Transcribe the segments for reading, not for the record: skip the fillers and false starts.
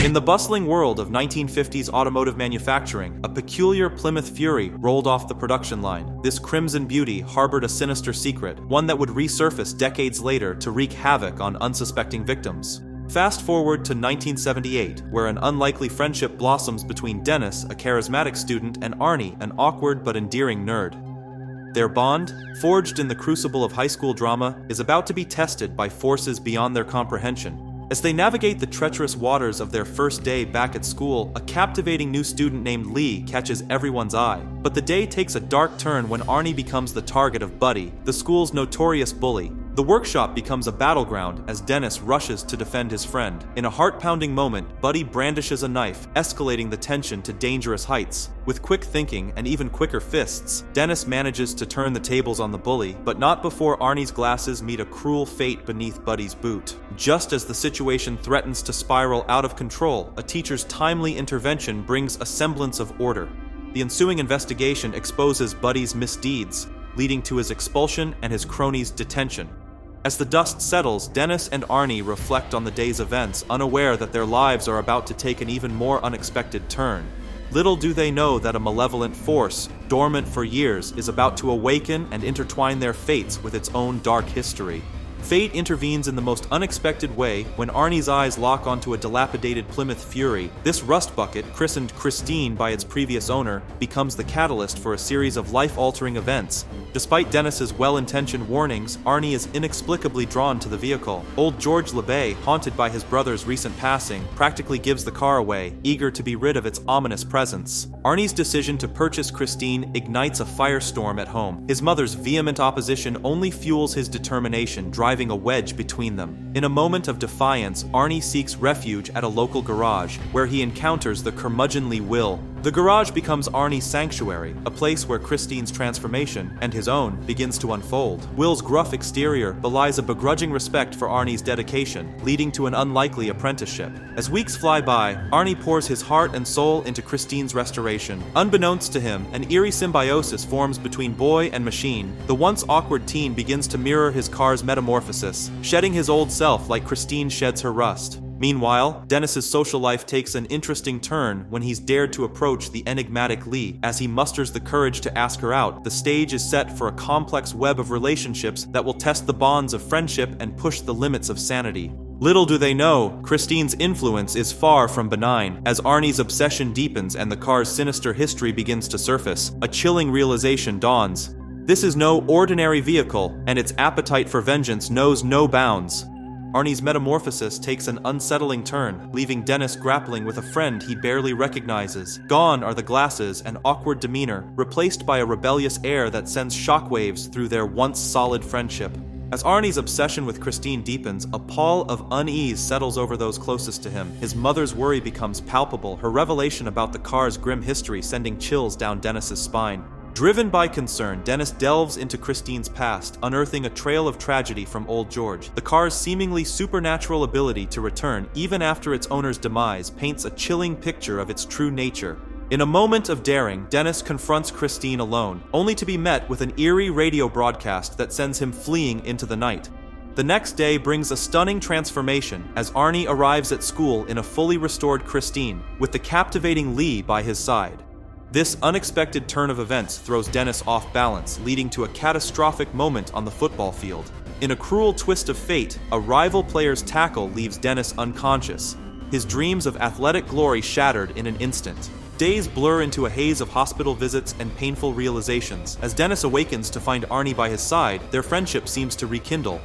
In the bustling world of 1950s automotive manufacturing, a peculiar Plymouth Fury rolled off the production line. This crimson beauty harbored a sinister secret, one that would resurface decades later to wreak havoc on unsuspecting victims. Fast forward to 1978, where an unlikely friendship blossoms between Dennis, a charismatic student, and Arnie, an awkward but endearing nerd. Their bond, forged in the crucible of high school drama, is about to be tested by forces beyond their comprehension. As they navigate the treacherous waters of their first day back at school, a captivating new student named Lee catches everyone's eye. But the day takes a dark turn when Arnie becomes the target of Buddy, the school's notorious bully. The workshop becomes a battleground as Dennis rushes to defend his friend. In a heart-pounding moment, Buddy brandishes a knife, escalating the tension to dangerous heights. With quick thinking and even quicker fists, Dennis manages to turn the tables on the bully, but not before Arnie's glasses meet a cruel fate beneath Buddy's boot. Just as the situation threatens to spiral out of control, a teacher's timely intervention brings a semblance of order. The ensuing investigation exposes Buddy's misdeeds, leading to his expulsion and his cronies' detention. As the dust settles, Dennis and Arnie reflect on the day's events, unaware that their lives are about to take an even more unexpected turn. Little do they know that a malevolent force, dormant for years, is about to awaken and intertwine their fates with its own dark history. Fate intervenes in the most unexpected way when Arnie's eyes lock onto a dilapidated Plymouth Fury. This rust bucket, christened Christine by its previous owner, becomes the catalyst for a series of life-altering events. Despite Dennis's well-intentioned warnings, Arnie is inexplicably drawn to the vehicle. Old George LeBay, haunted by his brother's recent passing, practically gives the car away, eager to be rid of its ominous presence. Arnie's decision to purchase Christine ignites a firestorm at home. His mother's vehement opposition only fuels his determination, driving a wedge between them. In a moment of defiance, Arnie seeks refuge at a local garage, where he encounters the curmudgeonly Will. The garage becomes Arnie's sanctuary, a place where Christine's transformation, and his own, begins to unfold. Will's gruff exterior belies a begrudging respect for Arnie's dedication, leading to an unlikely apprenticeship. As weeks fly by, Arnie pours his heart and soul into Christine's restoration. Unbeknownst to him, an eerie symbiosis forms between boy and machine. The once awkward teen begins to mirror his car's metamorphosis, shedding his old self like Christine sheds her rust. Meanwhile, Dennis's social life takes an interesting turn when he's dared to approach the enigmatic Lee. As he musters the courage to ask her out, the stage is set for a complex web of relationships that will test the bonds of friendship and push the limits of sanity. Little do they know, Christine's influence is far from benign. As Arnie's obsession deepens and the car's sinister history begins to surface, a chilling realization dawns. This is no ordinary vehicle, and its appetite for vengeance knows no bounds. Arnie's metamorphosis takes an unsettling turn, leaving Dennis grappling with a friend he barely recognizes. Gone are the glasses and awkward demeanor, replaced by a rebellious air that sends shockwaves through their once solid friendship. As Arnie's obsession with Christine deepens, a pall of unease settles over those closest to him. His mother's worry becomes palpable, her revelation about the car's grim history sending chills down Dennis's spine. Driven by concern, Dennis delves into Christine's past, unearthing a trail of tragedy from Old George. The car's seemingly supernatural ability to return, even after its owner's demise, paints a chilling picture of its true nature. In a moment of daring, Dennis confronts Christine alone, only to be met with an eerie radio broadcast that sends him fleeing into the night. The next day brings a stunning transformation as Arnie arrives at school in a fully restored Christine, with the captivating Lee by his side. This unexpected turn of events throws Dennis off balance, leading to a catastrophic moment on the football field. In a cruel twist of fate, a rival player's tackle leaves Dennis unconscious, his dreams of athletic glory shattered in an instant. Days blur into a haze of hospital visits and painful realizations. As Dennis awakens to find Arnie by his side, their friendship seems to rekindle.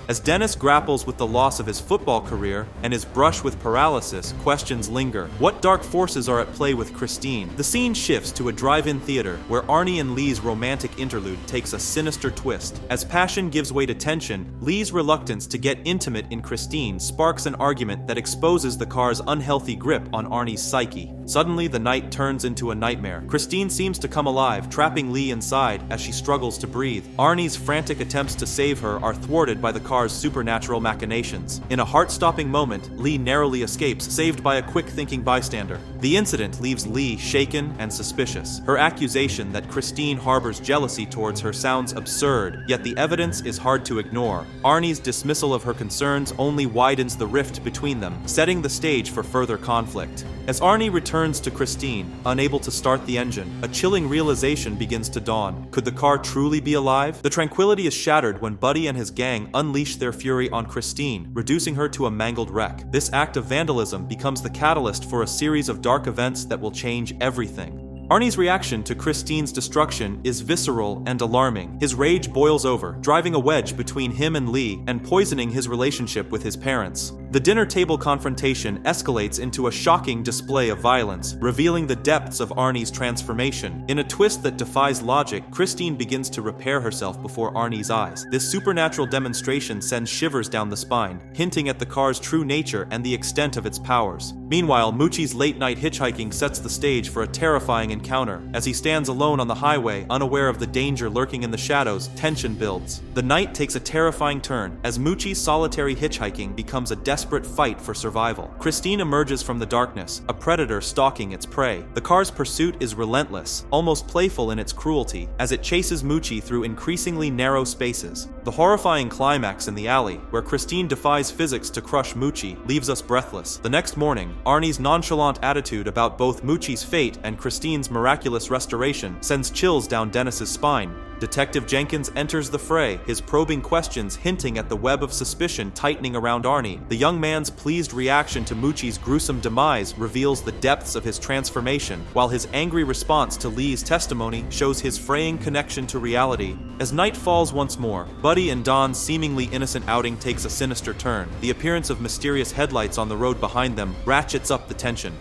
As Dennis grapples with the loss of his football career and his brush with paralysis, questions linger. What dark forces are at play with Christine? The scene shifts to a drive-in theater where Arnie and Lee's romantic interlude takes a sinister twist. As passion gives way to tension, Lee's reluctance to get intimate in Christine sparks an argument that exposes the car's unhealthy grip on Arnie's psyche. Suddenly, the night turns into a nightmare. Christine seems to come alive, trapping Lee inside as she struggles to breathe. Arnie's frantic attempts to save her are thwarted by the car's car's supernatural machinations. In a heart-stopping moment, Lee narrowly escapes, saved by a quick-thinking bystander. The incident leaves Lee shaken and suspicious. Her accusation that Christine harbors jealousy towards her sounds absurd, yet the evidence is hard to ignore. Arnie's dismissal of her concerns only widens the rift between them, setting the stage for further conflict. As Arnie returns to Christine, unable to start the engine, a chilling realization begins to dawn. Could the car truly be alive? The tranquility is shattered when Buddy and his gang unleash their fury on Christine, reducing her to a mangled wreck. This act of vandalism becomes the catalyst for a series of dark events that will change everything. Arnie's reaction to Christine's destruction is visceral and alarming. His rage boils over, driving a wedge between him and Lee and poisoning his relationship with his parents. The dinner table confrontation escalates into a shocking display of violence, revealing the depths of Arnie's transformation. In a twist that defies logic, Christine begins to repair herself before Arnie's eyes. This supernatural demonstration sends shivers down the spine, hinting at the car's true nature and the extent of its powers. Meanwhile, Moochie's late-night hitchhiking sets the stage for a terrifying encounter. As he stands alone on the highway, unaware of the danger lurking in the shadows, tension builds. The night takes a terrifying turn, as Moochie's solitary hitchhiking becomes a desperate fight for survival. Christine emerges from the darkness, a predator stalking its prey. The car's pursuit is relentless, almost playful in its cruelty, as it chases Moochie through increasingly narrow spaces. The horrifying climax in the alley, where Christine defies physics to crush Moochie, leaves us breathless. The next morning, Arnie's nonchalant attitude about both Moochie's fate and Christine's miraculous restoration sends chills down Dennis's spine. Detective Jenkins enters the fray, his probing questions hinting at the web of suspicion tightening around Arnie. The young man's pleased reaction to Moochie's gruesome demise reveals the depths of his transformation, while his angry response to Lee's testimony shows his fraying connection to reality. As night falls once more, Buddy and Don's seemingly innocent outing takes a sinister turn. The appearance of mysterious headlights on the road behind them ratchets up the tension.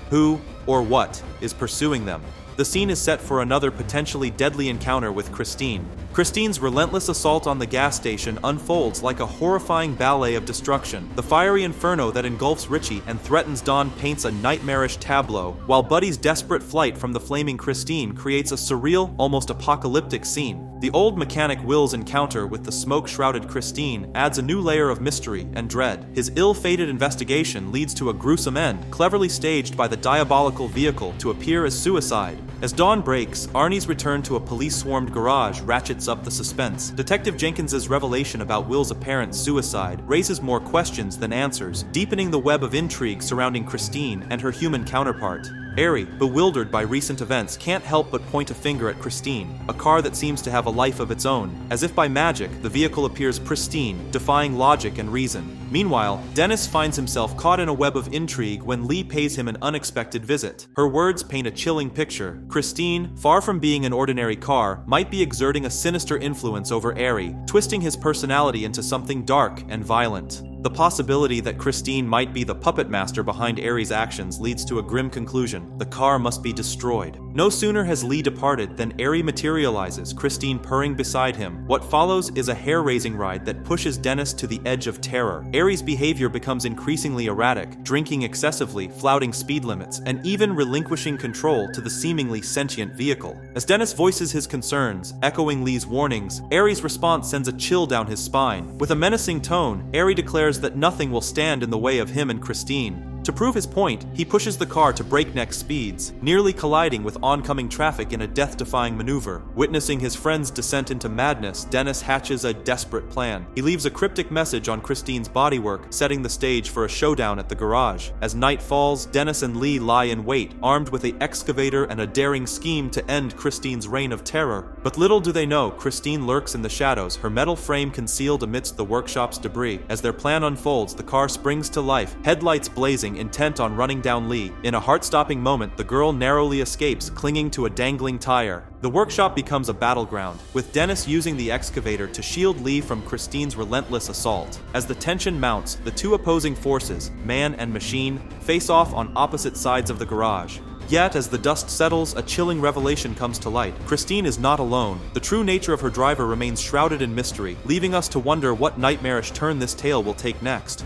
Who, or what, is pursuing them? The scene is set for another potentially deadly encounter with Christine. Christine's relentless assault on the gas station unfolds like a horrifying ballet of destruction. The fiery inferno that engulfs Richie and threatens Don paints a nightmarish tableau, while Buddy's desperate flight from the flaming Christine creates a surreal, almost apocalyptic scene. The old mechanic Will's encounter with the smoke-shrouded Christine adds a new layer of mystery and dread. His ill-fated investigation leads to a gruesome end, cleverly staged by the diabolical vehicle to appear as suicide. As dawn breaks, Arnie's return to a police-swarmed garage ratchets up the suspense. Detective Jenkins's revelation about Will's apparent suicide raises more questions than answers, deepening the web of intrigue surrounding Christine and her human counterpart. Eerie, bewildered by recent events, can't help but point a finger at Christine, a car that seems to have a life of its own. As if by magic, the vehicle appears pristine, defying logic and reason. Meanwhile, Dennis finds himself caught in a web of intrigue when Lee pays him an unexpected visit. Her words paint a chilling picture. Christine, far from being an ordinary car, might be exerting a sinister influence over Eerie, twisting his personality into something dark and violent. The possibility that Christine might be the puppet master behind Eerie's actions leads to a grim conclusion. The car must be destroyed. No sooner has Lee departed than Eerie materializes, Christine purring beside him. What follows is a hair-raising ride that pushes Dennis to the edge of terror. Eerie's behavior becomes increasingly erratic, drinking excessively, flouting speed limits, and even relinquishing control to the seemingly sentient vehicle. As Dennis voices his concerns, echoing Lee's warnings, Eerie's response sends a chill down his spine. With a menacing tone, Eerie declares that nothing will stand in the way of him and Christine. To prove his point, he pushes the car to breakneck speeds, nearly colliding with oncoming traffic in a death-defying maneuver. Witnessing his friend's descent into madness, Dennis hatches a desperate plan. He leaves a cryptic message on Christine's bodywork, setting the stage for a showdown at the garage. As night falls, Dennis and Lee lie in wait, armed with an excavator and a daring scheme to end Christine's reign of terror. But little do they know, Christine lurks in the shadows, her metal frame concealed amidst the workshop's debris. As their plan unfolds, the car springs to life, headlights blazing, intent on running down Lee. In a heart-stopping moment, the girl narrowly escapes, clinging to a dangling tire. The workshop becomes a battleground, with Dennis using the excavator to shield Lee from Christine's relentless assault. As the tension mounts, the two opposing forces, man and machine, face off on opposite sides of the garage. Yet, as the dust settles, a chilling revelation comes to light. Christine is not alone. The true nature of her driver remains shrouded in mystery, leaving us to wonder what nightmarish turn this tale will take next.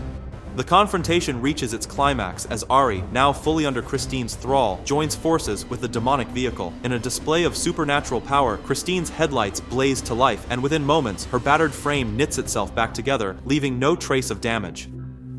The confrontation reaches its climax as Arnie, now fully under Christine's thrall, joins forces with the demonic vehicle. In a display of supernatural power, Christine's headlights blaze to life, and within moments, her battered frame knits itself back together, leaving no trace of damage.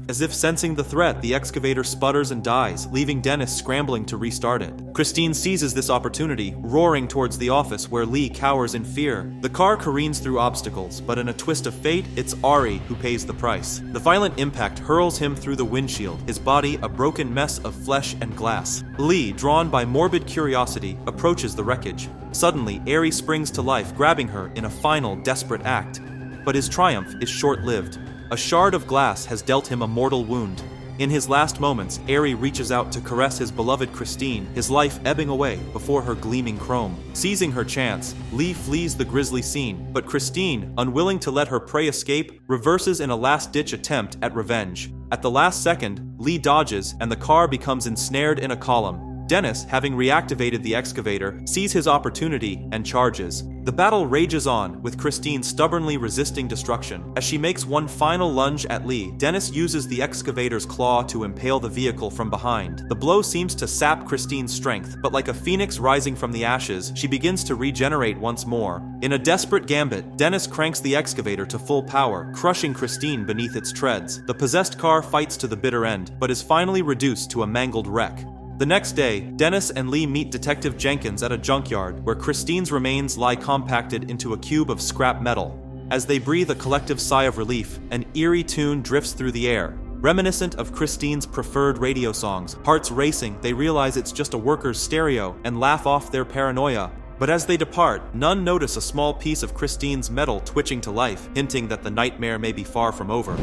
As if sensing the threat, the excavator sputters and dies, leaving Dennis scrambling to restart it. Christine seizes this opportunity, roaring towards the office where Lee cowers in fear. The car careens through obstacles, but in a twist of fate, it's Arnie who pays the price. The violent impact hurls him through the windshield, his body a broken mess of flesh and glass. Lee, drawn by morbid curiosity, approaches the wreckage. Suddenly, Eerie springs to life, grabbing her in a final, desperate act. But his triumph is short-lived. A shard of glass has dealt him a mortal wound. In his last moments, Eerie reaches out to caress his beloved Christine, his life ebbing away before her gleaming chrome. Seizing her chance, Lee flees the grisly scene, but Christine, unwilling to let her prey escape, reverses in a last-ditch attempt at revenge. At the last second, Lee dodges, and the car becomes ensnared in a column. Dennis, having reactivated the excavator, sees his opportunity and charges. The battle rages on, with Christine stubbornly resisting destruction. As she makes one final lunge at Lee, Dennis uses the excavator's claw to impale the vehicle from behind. The blow seems to sap Christine's strength, but like a phoenix rising from the ashes, she begins to regenerate once more. In a desperate gambit, Dennis cranks the excavator to full power, crushing Christine beneath its treads. The possessed car fights to the bitter end, but is finally reduced to a mangled wreck. The next day, Dennis and Lee meet Detective Jenkins at a junkyard, where Christine's remains lie compacted into a cube of scrap metal. As they breathe a collective sigh of relief, an eerie tune drifts through the air, reminiscent of Christine's preferred radio songs. Hearts racing, they realize it's just a worker's stereo and laugh off their paranoia. But as they depart, none notice a small piece of Christine's metal twitching to life, hinting that the nightmare may be far from over.